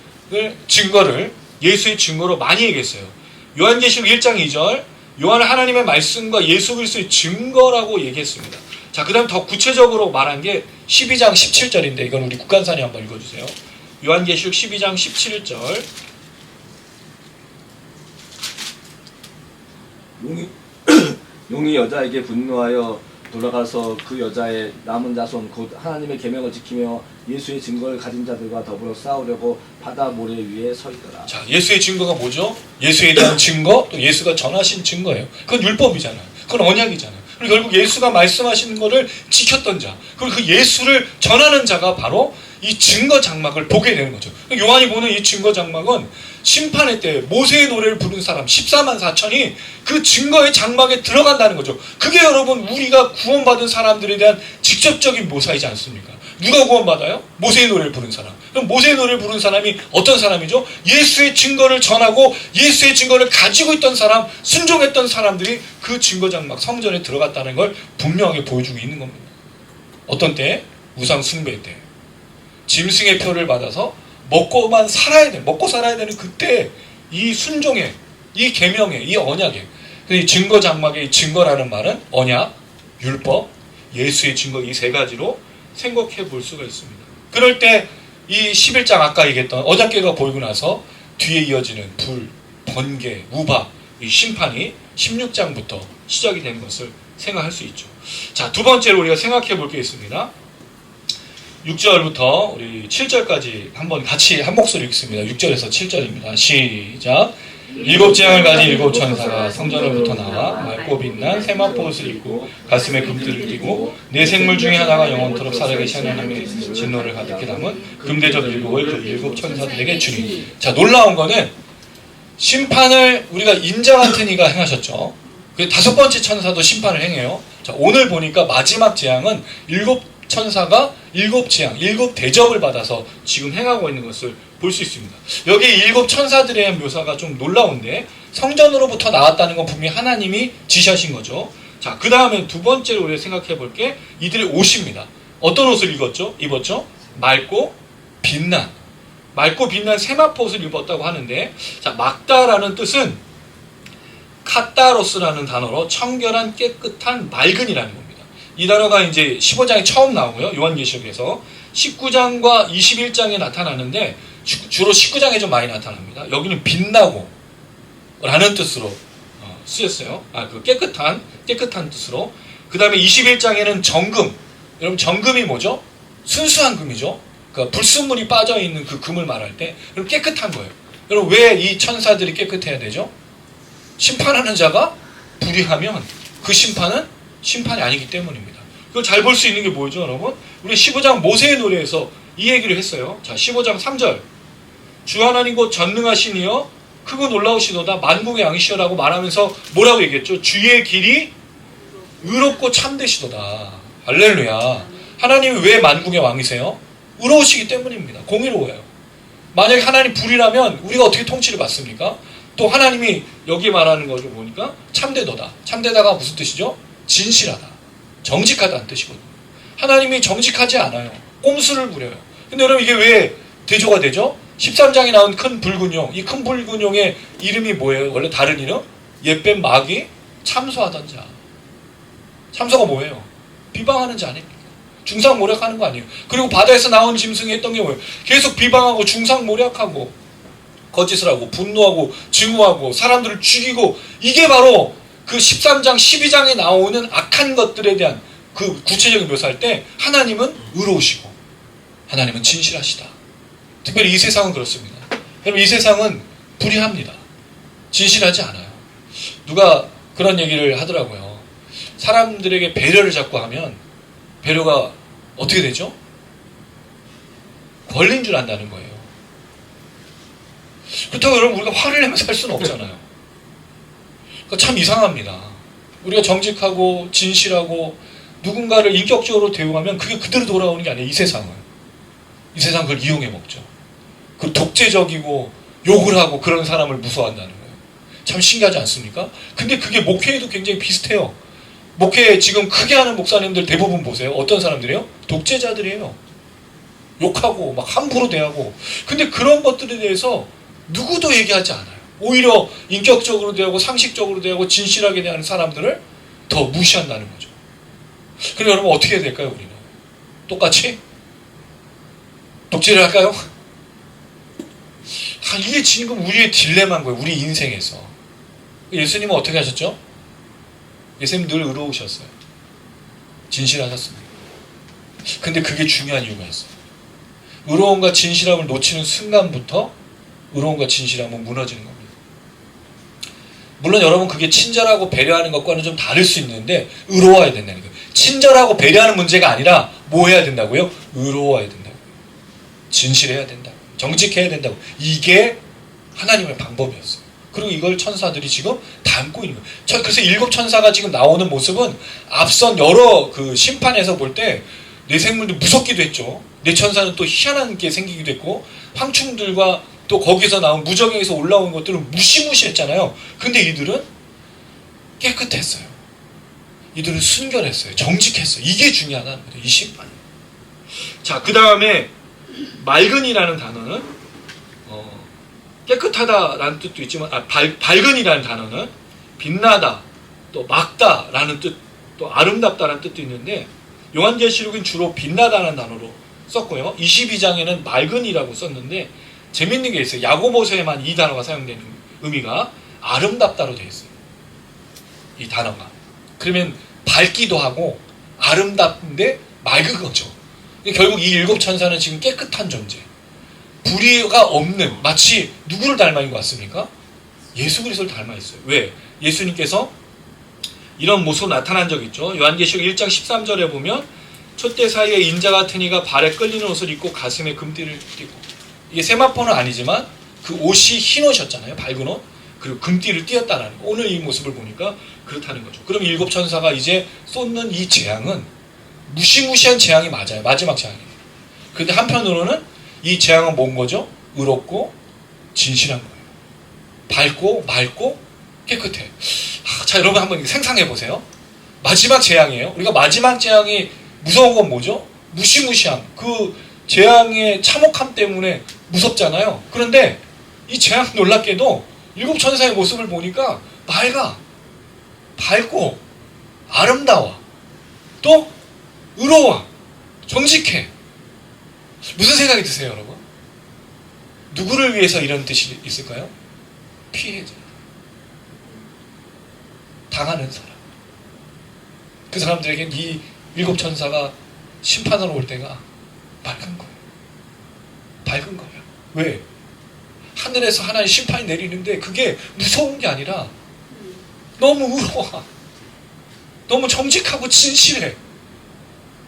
증거를 예수의 증거로 많이 얘기했어요. 요한계시록 1장 2절 요한은 하나님의 말씀과 예수 그리스도의 증거라고 얘기했습니다. 자, 그 다음 더 구체적으로 말한 게 12장 17절인데 이건 우리 국간산이 한번 읽어주세요. 요한계시록 12장 17절 용이 여자에게 분노하여 돌아가서 그 여자의 남은 자손 곧 하나님의 계명을 지키며 예수의 증거를 가진 자들과 더불어 싸우려고 바다 모래 위에 서 있더라. 자, 예수의 증거가 뭐죠? 예수에 대한 증거, 또 예수가 전하신 증거예요. 그건 율법이잖아요. 그건 언약이잖아요. 그리고 결국 예수가 말씀하시는 것을 지켰던 자, 그리고 그 예수를 전하는 자가 바로 이 증거 장막을 보게 되는 거죠. 요한이 보는 이 증거 장막은 심판의 때 모세의 노래를 부른 사람 14만 4천이 그 증거의 장막에 들어간다는 거죠. 그게 여러분 우리가 구원받은 사람들에 대한 직접적인 묘사이지 않습니까? 누가 구원받아요? 모세의 노래를 부른 사람. 그럼 모세의 노래를 부른 사람이 어떤 사람이죠? 예수의 증거를 전하고 예수의 증거를 가지고 있던 사람, 순종했던 사람들이 그 증거 장막 성전에 들어갔다는 걸 분명하게 보여주고 있는 겁니다. 어떤 때? 우상 숭배 때. 짐승의 표를 받아서 먹고만 살아야 돼. 먹고 살아야 되는 그때 이 순종에, 이 계명에, 이 언약에. 이 증거 장막의 증거라는 말은 언약, 율법, 예수의 증거 이 세 가지로 생각해 볼 수가 있습니다. 그럴 때 이 11장 아까 얘기했던 어저께가 보이고 나서 뒤에 이어지는 불, 번개, 우박, 이 심판이 16장부터 시작이 되는 것을 생각할 수 있죠. 자, 두 번째로 우리가 생각해 볼 게 있습니다. 6절부터 우리 7절까지 한번 같이 한 목소리 읽습니다. 6절에서 7절입니다. 시작. 일곱 재앙을 가진 일곱 천사가 성전으로부터 나와 맑고 빛난 세마포옷을 입고 가슴에 금띠를 띠고 네 생물 중에 하나가 영원토록 살아계 샤넬함의 진노를 가득히 담은 금대접 일곱을 그 일곱 천사들에게 주니. 자, 놀라운 거는 심판을 우리가 인자 같은 이가 행하셨죠. 그 다섯 번째 천사도 심판을 행해요. 자, 오늘 보니까 마지막 재앙은 일곱 천사가 일곱 재앙, 일곱 대접을 받아서 지금 행하고 있는 것을 볼 수 있습니다. 여기 일곱 천사들에 대한 묘사가 좀 놀라운데 성전으로부터 나왔다는 건 분명히 하나님이 지시하신 거죠. 자, 그 다음에 두 번째로 우리가 생각해 볼 게 이들의 옷입니다. 어떤 옷을 입었죠? 맑고 빛난. 맑고 빛난 세마포옷을 입었다고 하는데, 자, 맑다라는 뜻은 카타로스라는 단어로 청결한, 깨끗한, 맑은이라는 겁니다. 이 단어가 이제 15장에 처음 나오고요. 요한계시록에서 19장과 21장에 나타나는데 주로 19장에 좀 많이 나타납니다. 여기는 빛나고 라는 뜻으로 쓰였어요. 그 깨끗한 뜻으로. 그 다음에 21장에는 정금. 여러분 정금이 뭐죠? 순수한 금이죠. 그러니까 불순물이 빠져있는 그 금을 말할 때 여러분 깨끗한 거예요. 여러분 왜 이 천사들이 깨끗해야 되죠? 심판하는 자가 불의하면 그 심판이 아니기 때문입니다. 그걸 잘 볼 수 있는 게 뭐죠, 여러분? 우리 15장 모세의 노래에서 이 얘기를 했어요. 자, 15장 3절. 주 하나님 곧 전능하신 이여 크고 놀라우시도다 만국의 왕이시여라고 말하면서 뭐라고 얘기했죠? 주의 길이 의롭고 참되시도다. 할렐루야. 하나님이 왜 만국의 왕이세요? 의로우시기 때문입니다. 공의로워요. 만약에 하나님 불이라면 우리가 어떻게 통치를 받습니까? 또 하나님이 여기 말하는 거를 보니까 참되도다. 참되다가 무슨 뜻이죠? 진실하다. 정직하다는 뜻이거든요. 하나님이 정직하지 않아요. 꼼수를 부려요. 근데 여러분 이게 왜 대조가 되죠? 13장에 나온 큰 붉은 용. 이 큰 붉은 용의 이름이 뭐예요? 원래 다른 이름? 옛뱀 마귀 참소하던 자. 참소가 뭐예요? 비방하는 자 아닙니까? 중상모략하는 거 아니에요. 그리고 바다에서 나온 짐승이 했던 게 뭐예요? 계속 비방하고 중상모략하고 거짓을 하고 분노하고 증오하고 사람들을 죽이고, 이게 바로 그 13장 12장에 나오는 악한 것들에 대한 그 구체적인 묘사할 때 하나님은 의로우시고 하나님은 진실하시다. 특별히 이 세상은 그렇습니다. 여러분 이 세상은 불의합니다. 진실하지 않아요. 누가 그런 얘기를 하더라고요. 사람들에게 배려를 자꾸 하면 배려가 어떻게 되죠? 권리인 줄 안다는 거예요. 그렇다고 여러분 우리가 화를 내면서 살 수는 없잖아요. 그러니까 참 이상합니다. 우리가 정직하고 진실하고 누군가를 인격적으로 대우하면 그게 그대로 돌아오는 게 아니에요. 이 세상은. 이 세상은 그걸 이용해 먹죠. 그 독재적이고 욕을 하고 그런 사람을 무서워한다는 거예요. 참 신기하지 않습니까? 근데 그게 목회에도 굉장히 비슷해요. 목회 지금 크게 하는 목사님들 대부분 보세요. 어떤 사람들이에요? 독재자들이에요. 욕하고 막 함부로 대하고. 근데 그런 것들에 대해서 누구도 얘기하지 않아요. 오히려 인격적으로 대하고 상식적으로 대하고 진실하게 대하는 사람들을 더 무시한다는 거죠. 그럼 여러분 어떻게 해야 될까요? 우리는 똑같이 독재를 할까요? 이게 지금 우리의 딜레마인 거예요. 우리 인생에서. 예수님은 어떻게 하셨죠? 예수님 늘 의로우셨어요. 진실하셨습니다. 근데 그게 중요한 이유가 있어요. 의로움과 진실함을 놓치는 순간부터 의로움과 진실함은 무너지는 겁니다. 물론 여러분 그게 친절하고 배려하는 것과는 좀 다를 수 있는데 의로워야 된다는 거예요. 친절하고 배려하는 문제가 아니라 뭐 해야 된다고요? 의로워야 된다고요. 진실해야 된다고. 정직해야 된다고. 이게 하나님의 방법이었어요. 그리고 이걸 천사들이 지금 담고 있는 거예요. 그래서 7 천사가 지금 나오는 모습은 앞선 여러 그 심판에서 볼 때 내 생물도 무섭기도 했죠. 내 천사는 또 희한한 게 생기기도 했고 황충들과 또 거기서 나온 무적행에서 올라온 것들은 무시무시했잖아요. 근데 이들은 깨끗했어요. 이들은 순결했어요. 정직했어요. 이게 중요하다는 거죠. 이 심판. 자, 그 다음에 맑은이라는 단어는 깨끗하다라는 뜻도 있지만 밝은이라는 단어는 빛나다, 또 맑다라는 뜻, 또 아름답다라는 뜻도 있는데 요한계시록은 주로 빛나다라는 단어로 썼고요. 22장에는 맑은이라고 썼는데 재밌는 게 있어요. 야고보서에만 이 단어가 사용되는 의미가 아름답다로 되어 있어요. 이 단어가. 그러면 밝기도 하고 아름답은데 맑은 거죠. 결국 이 7 천사는 지금 깨끗한 존재. 불의가 없는, 마치 누구를 닮아 있는 것 같습니까? 예수 그리스도를 닮아 있어요. 왜? 예수님께서 이런 모습으로 나타난 적이 있죠. 요한계시록 1장 13절에 보면 촛대 사이에 인자 같은 이가 발에 끌리는 옷을 입고 가슴에 금띠를 띠고, 이게 세마포는 아니지만 그 옷이 흰 옷이었잖아요. 밝은 옷. 그리고 금띠를 띄었다는 거. 오늘 이 모습을 보니까 그렇다는 거죠. 그럼 7 천사가 이제 쏟는 이 재앙은 무시무시한 재앙이 맞아요. 마지막 재앙이에요. 그런데 한편으로는 이 재앙은 뭔 거죠? 의롭고 진실한 거예요. 밝고 맑고 깨끗해. 자, 여러분 한번 상상해 보세요. 마지막 재앙이에요. 우리가 마지막 재앙이 무서운 건 뭐죠? 무시무시함. 그 재앙의 참혹함 때문에 무섭잖아요. 그런데 이 재앙 놀랍게도 7 천사의 모습을 보니까 맑아, 밝고 아름다워, 또 의로워, 정직해. 무슨 생각이 드세요, 여러분? 누구를 위해서 이런 뜻이 있을까요? 피해자. 당하는 사람. 그 사람들에겐 이 7 천사가 심판하러 올 때가 밝은 거예요. 밝은 거예요. 왜? 하늘에서 하나의 심판이 내리는데 그게 무서운 게 아니라 너무 의로워. 너무 정직하고 진실해.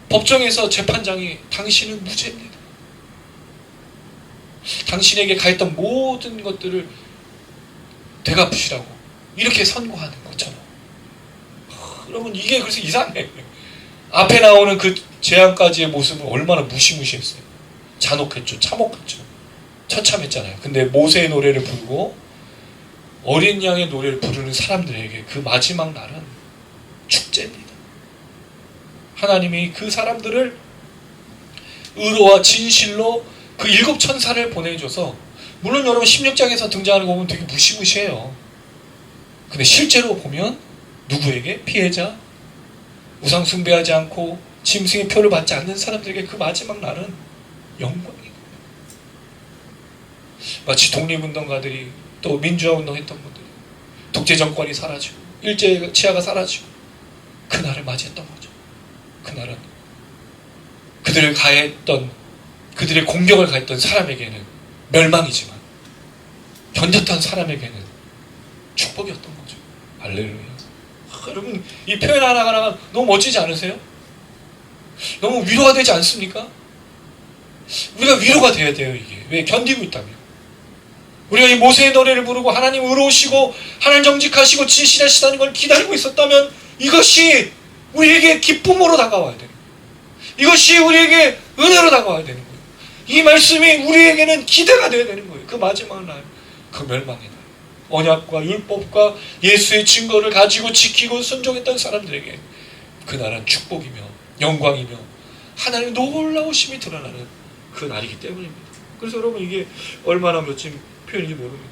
법정에서 재판장이 당신은 무죄입니다. 당신에게 가했던 모든 것들을 되갚으시라고 이렇게 선고하는 것처럼. 여러분 이게 그래서 이상해. 앞에 나오는 그 재앙까지의 모습은 얼마나 무시무시했어요. 잔혹했죠. 참혹했죠. 처참했잖아요. 근데 모세의 노래를 부르고 어린 양의 노래를 부르는 사람들에게 그 마지막 날은 축제입니다. 하나님이 그 사람들을 의로와 진실로 그 7 천사를 보내줘서, 물론 여러분 16장에서 등장하는 거 보면 되게 무시무시해요. 근데 실제로 보면 누구에게? 피해자, 우상 숭배하지 않고 짐승의 표를 받지 않는 사람들에게 그 마지막 날은 영광이에요. 마치 독립운동가들이, 또 민주화 운동했던 분들이 독재 정권이 사라지고 일제 치하가 사라지고 그날을 맞이했던 거죠. 그날은 그들의 공격을 가했던 사람에게는 멸망이지만 견뎠던 사람에게는 축복이었던 거죠. 할렐루야. 여러분, 이 표현 하나하나가 너무 멋지지 않으세요? 너무 위로가 되지 않습니까? 우리가 위로가 돼야 돼요. 이게 왜 견디고 있다며. 우리가 이 모세의 노래를 부르고 하나님 의로우시고 하나님 정직하시고 진실하시다는 걸 기다리고 있었다면 이것이 우리에게 기쁨으로 다가와야 돼요. 이것이 우리에게 은혜로 다가와야 되는 거예요. 이 말씀이 우리에게는 기대가 되어야 되는 거예요. 그 마지막 날, 그 멸망의 날, 언약과 율법과 예수의 증거를 가지고 지키고 순종했던 사람들에게 그날은 축복이며 영광이며 하나님의 놀라우심이 드러나는 그 날이기 때문입니다. 그래서 여러분, 이게 얼마나 멋진 표현인지 모릅니다.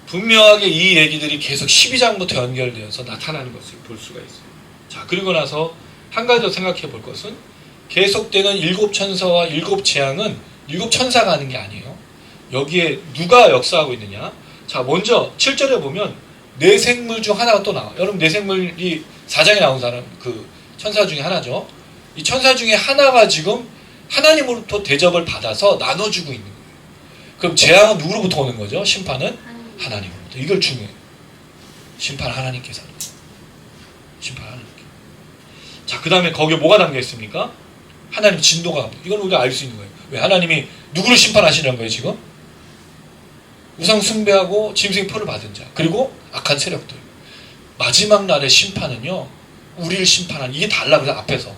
분명하게 이 얘기들이 계속 12장부터 연결되어서 나타나는 것을 볼 수가 있어요. 자, 그리고 나서 한 가지 더 생각해 볼 것은, 계속되는 7 천사와 7 재앙은 7 천사가 하는 게 아니에요. 여기에 누가 역사하고 있느냐? 자, 먼저 7절에 보면 뇌생물 중 하나가 또 나와요. 여러분, 뇌생물이 4장에 나온 사람, 그 천사 중에 하나죠. 이 천사 중에 하나가 지금 하나님으로부터 대접을 받아서 나눠주고 있는 거예요. 그럼 재앙은 누구로부터 오는 거죠? 심판은 하나님으로부터. 이걸 중요해요. 심판 하나님께서 하는 거예요. 심판 하나님께. 자, 그 다음에 거기에 뭐가 담겨 있습니까? 하나님 진노가. 이건 우리가 알 수 있는 거예요. 왜? 하나님이 누구를 심판하시는 거예요, 지금? 우상 숭배하고 짐승의 표를 받은 자, 그리고 악한 세력들. 마지막 날의 심판은요, 우리를 심판하는, 이게 달라. 그래서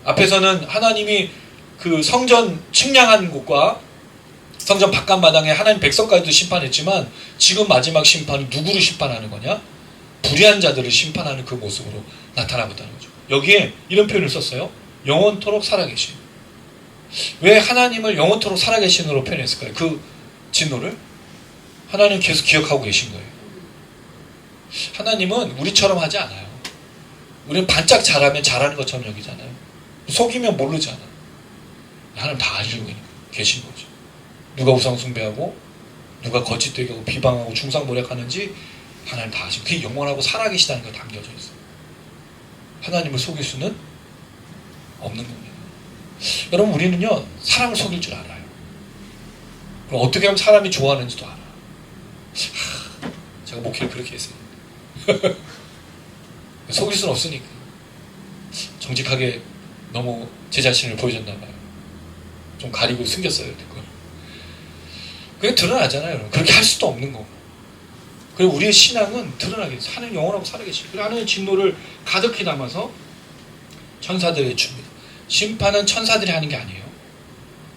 앞에서는 하나님이 그 성전 측량한 곳과 성전 바깥마당에 하나님 백성까지도 심판했지만, 지금 마지막 심판은 누구를 심판하는 거냐? 불의한 자들을 심판하는 그 모습으로 나타나고 있다는 거죠. 여기에 이런 표현을 썼어요. 영원토록 살아계신. 왜 하나님을 영원토록 살아계신으로 표현했을까요? 그 진노를 하나님 계속 기억하고 계신 거예요. 하나님은 우리처럼 하지 않아요. 우리는 반짝 잘하면 잘하는 것처럼 여기잖아요. 속이면 모르잖아. 하나님 다 알고 계신 거죠. 누가 우상 숭배하고 누가 거짓되게 하고 비방하고 중상모략하는지 하나님 다 아시고, 그게 영원하고 살아계시다는 게 담겨져 있어요. 하나님을 속일 수는 없는 겁니다. 여러분, 우리는요, 사람을 속일 줄 알아요. 그럼 어떻게 하면 사람이 좋아하는지도 알아요. 제가 목회를 그렇게 했어요. 속일 수는 없으니까. 정직하게 너무 제 자신을 보여줬나 봐요. 좀 가리고 숨겼어야 될 걸. 그게 드러나잖아요. 여러분. 그렇게 할 수도 없는 거고. 그리고 우리의 신앙은 드러나겠어요. 하나님 영원하고 살아계시고, 그리고 하나님의 진노를 가득히 담아서 천사들에게 줍니다. 심판은 천사들이 하는 게 아니에요.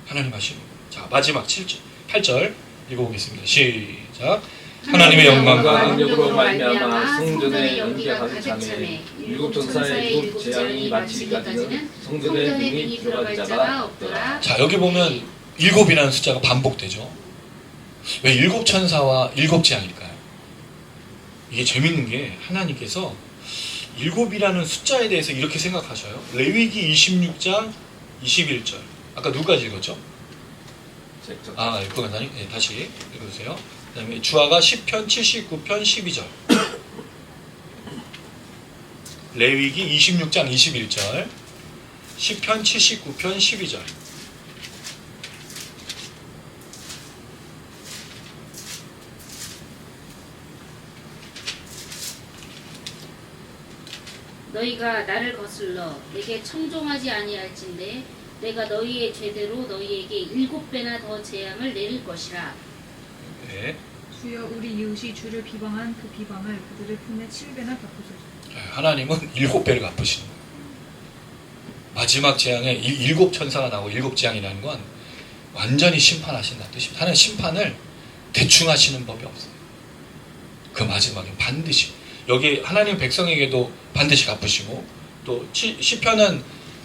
하나님 하시는 거예요. 자, 마지막 8절 읽어보겠습니다. 시작. 하나님의 영광과 능력으로 말미암아 성전의 연기가 가득 차매 7 천사의 7 재앙이 마치기까지는 성전에 능히 들어갈 자가 없더라. 자, 여기 보면 7이라는 숫자가 반복되죠. 왜 7 천사와 7 재앙일까요? 이게 재밌는 게, 하나님께서 7이라는 숫자에 대해서 이렇게 생각하셔요. 레위기 26장 21절. 아까 누구까지 읽었죠? 그건 아니, 네, 다시 읽어주세요. 그 다음에 주아가 10편 79편 12절. 레위기 26장 21절. 10편 79편 12절. 너희가 나를 거슬러 내게 청종하지 아니할진대 내가 너희의 죄대로 너희에게 7배나 더 재앙을 내릴 것이라. 네. 주여, 우리 이웃이 주를 비방한 그 비방을 그들의 품에 7배나 갚으소서. 하나님은 7배를 갚으시는 거예요. 마지막 재앙에 7 천사가 나오고 7 재앙이라는 건 완전히 심판하신다는 뜻입니다. 하나님 심판을 대충 하시는 법이 없어요. 그 마지막에 반드시 여기 하나님 백성에게도 반드시 갚으시고 또 시편은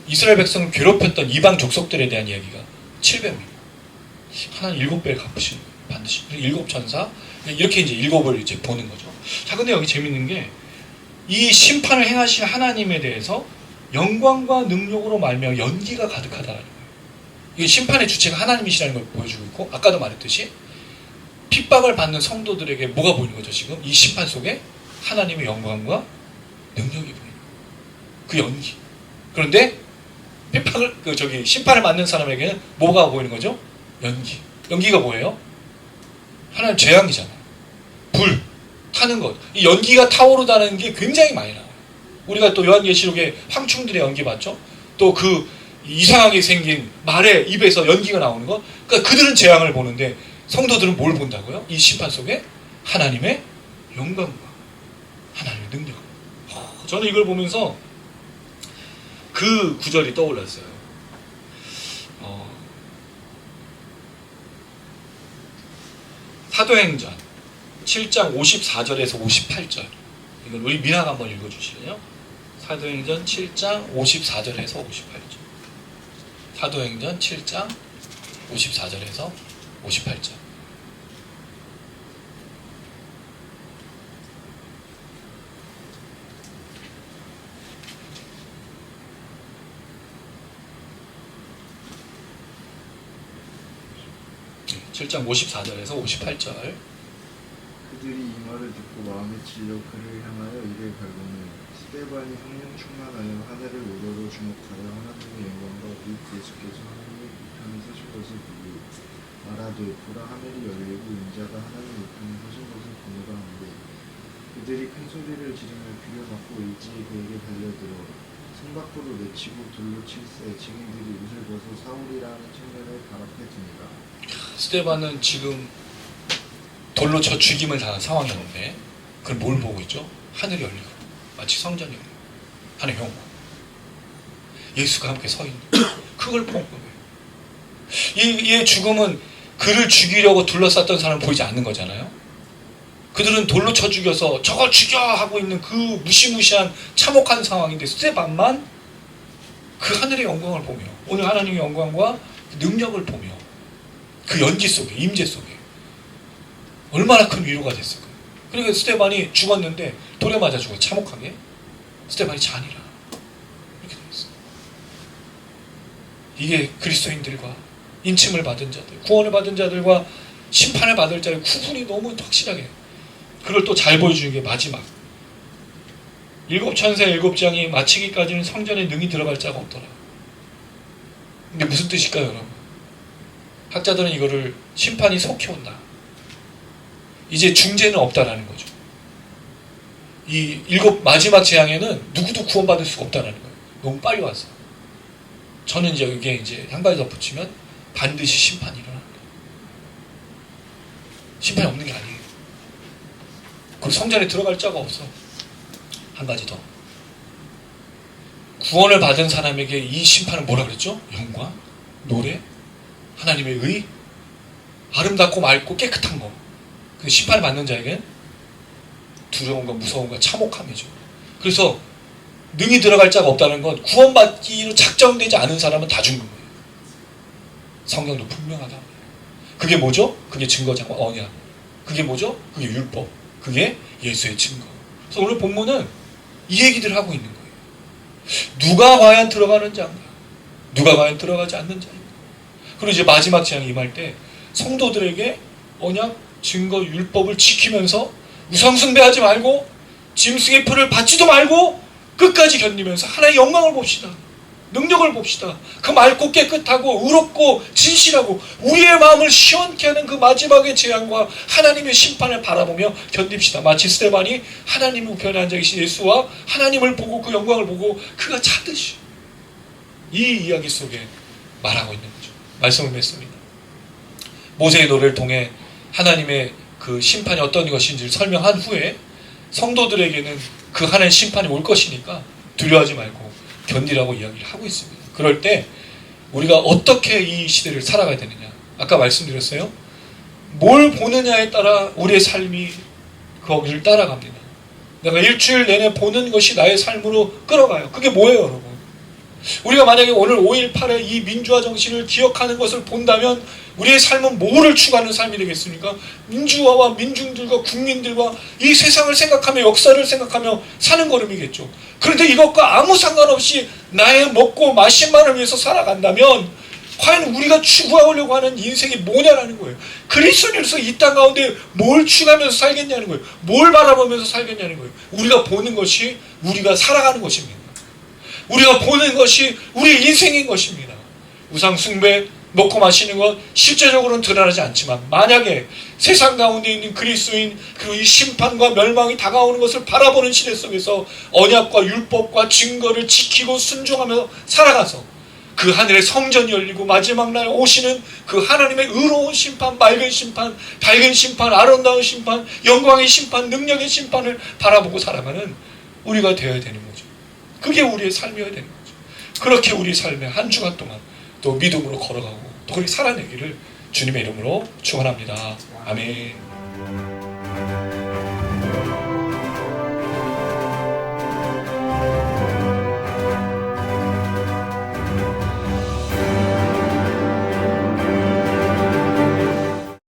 이스라엘 백성을 괴롭혔던 이방 족속들에 대한 이야기가 700입니다. 하나님 7배를 갚으시는 거예요. 반드시. 7천사 이렇게 이제 7을 이제 보는 거죠. 자, 근데 여기 재밌는 게 이 심판을 행하실 하나님에 대해서 영광과 능력으로 말미암아 연기가 가득하다는 거예요. 이 심판의 주체가 하나님이시라는 걸 보여주고 있고 아까도 말했듯이 핍박을 받는 성도들에게 뭐가 보이는 거죠? 지금 이 심판 속에 하나님의 영광과 능력이 보이는 거예요. 그 연기. 그런데 심판을 받는 사람에게는 뭐가 보이는 거죠? 연기. 연기가 뭐예요? 하나님 재앙이잖아요. 불 타는 것. 이 연기가 타오르다는 게 굉장히 많이 나와요. 우리가 또 요한계시록에 황충들의 연기 봤죠? 또 그 이상하게 생긴 말의 입에서 연기가 나오는 것. 그러니까 그들은 재앙을 보는데 성도들은 뭘 본다고요? 이 심판 속에 하나님의 영광과 하나님의 능력. 저는 이걸 보면서 그 구절이 떠올랐어요. 사도행전 7장 54절에서 58절. 이건 우리 민학 한번 읽어주실래요? 사도행전 7장 54절에서 58절. 사도행전 7장 54절에서 58절. 네, 7장 54절에서 58절. 그들이 이 말을 듣고 마음에 찔려 그를 향하여 이를 갈구니 스데반이 성령 충만하여 하늘을 우러러 주목하여 하나님의 영광과 및 예수께서 하나님의 우편에 서신 것을 보고 말하되 보라 하늘이 열리고 인자가 하나님 우편에 서신 것을 보노라 하는데 그들이 큰 소리를 지르며 귀를 막고 일제히 그에게 달려들어 성 밖으로 내치고 돌로 칠세 증인들이 옷을 벗어 사울이라는 청년을 발 앞에 두니라. 스데반은 지금 돌로 쳐 죽임을 당한 상황이었는데 그걸 뭘 보고 있죠? 하늘이 열리고 마치 성전이 열리고 하나님의 영광 예수가 함께 서 있는 그걸 본 거예요. 이의 죽음은 그를 죽이려고 둘러쌌던 사람은 보이지 않는 거잖아요. 그들은 돌로 쳐 죽여서 저걸 죽여 하고 있는 그 무시무시한 참혹한 상황인데 스데반만 그 하늘의 영광을 보며 오늘 하나님의 영광과 능력을 보며 그 연기 속에 임재 속에 얼마나 큰 위로가 됐을까요? 그러니까 스데반이 죽었는데 돌에 맞아 죽어 참혹하게 스데반이 잔이라 이렇게 되었어요. 이게 그리스도인들과 인침을 받은 자들, 구원을 받은 자들과 심판을 받을 자의 구분이 너무 확실하게 그걸 또 잘 보여주는 게 마지막 7천세 7장이 마치기까지는 성전에 능히 들어갈 자가 없더라. 근데 무슨 뜻일까요, 여러분? 학자들은 이거를 심판이 속히 온다. 이제 중재는 없다라는 거죠. 이 7 마지막 재앙에는 누구도 구원받을 수가 없다라는 거예요. 너무 빨리 와서. 저는 이제 여기에 이제 한 가지 덧붙이면 반드시 심판이 일어난다. 심판이 없는 게 아니에요. 그 성전에 들어갈 자가 없어. 한 가지 더. 구원을 받은 사람에게 이 심판은 뭐라 그랬죠? 영광, 노래, 하나님의 의, 아름답고 맑고 깨끗한 거. 그 심판을 받는 자에게는 두려움과 무서움과 참혹함이죠. 그래서 능히 들어갈 자가 없다는 건 구원받기로 작정되지 않은 사람은 다 죽는 거예요. 성경도 분명하다. 그게 뭐죠? 그게 증거자가 언약. 그게 뭐죠? 그게 율법. 그게 예수의 증거. 그래서 오늘 본문은 이 얘기들을 하고 있는 거예요. 누가 과연 들어가는 자인가? 누가 과연 들어가지 않는 자인가? 그리고 이제 마지막 재앙이 임할 때 성도들에게 언약, 증거, 율법을 지키면서 우상숭배하지 말고 짐승의 풀을 받지도 말고 끝까지 견디면서 하나님의 영광을 봅시다. 능력을 봅시다. 그 맑고 깨끗하고 의롭고 진실하고 우리의 마음을 시원케 하는 그 마지막의 재앙과 하나님의 심판을 바라보며 견딥시다. 마치 스데반이 하나님 우편에 앉아 계신 예수와 하나님을 보고 그 영광을 보고 그가 차듯이 이 이야기 속에 말하고 있는 거죠. 말씀을 맺습니다. 모세의 노래를 통해 하나님의 그 심판이 어떤 것인지를 설명한 후에 성도들에게는 그 하나님의 심판이 올 것이니까 두려워하지 말고 견디라고 이야기를 하고 있습니다. 그럴 때 우리가 어떻게 이 시대를 살아가야 되느냐. 아까 말씀드렸어요. 뭘 보느냐에 따라 우리의 삶이 거기를 따라갑니다. 내가 일주일 내내 보는 것이 나의 삶으로 끌어가요. 그게 뭐예요, 여러분? 우리가 만약에 오늘 5.18의 이 민주화 정신을 기억하는 것을 본다면 우리의 삶은 뭐를 추구하는 삶이 되겠습니까? 민주화와 민중들과 국민들과 이 세상을 생각하며 역사를 생각하며 사는 걸음이겠죠. 그런데 이것과 아무 상관없이 나의 먹고 마심만을 위해서 살아간다면 과연 우리가 추구하려고 하는 인생이 뭐냐라는 거예요. 그리스도인으로서 이 땅 가운데 뭘 추구하면서 살겠냐는 거예요. 뭘 바라보면서 살겠냐는 거예요. 우리가 보는 것이 우리가 살아가는 것입니다. 우리가 보는 것이 우리의 인생인 것입니다. 우상 숭배, 먹고 마시는 것 실제적으로는 드러나지 않지만 만약에 세상 가운데 있는 그리스도인 그리고 이 심판과 멸망이 다가오는 것을 바라보는 시대 속에서 언약과 율법과 증거를 지키고 순종하며 살아가서 그 하늘의 성전이 열리고 마지막 날 오시는 그 하나님의 의로운 심판, 밝은 심판, 아름다운 심판, 영광의 심판, 능력의 심판을 바라보고 살아가는 우리가 되어야 되는 거죠. 그게 우리의 삶이어야 되는 거죠. 그렇게 우리 삶의 한 주간 동안 또 믿음으로 걸어가고 또 그렇게 살아내기를 주님의 이름으로 축원합니다. 아멘.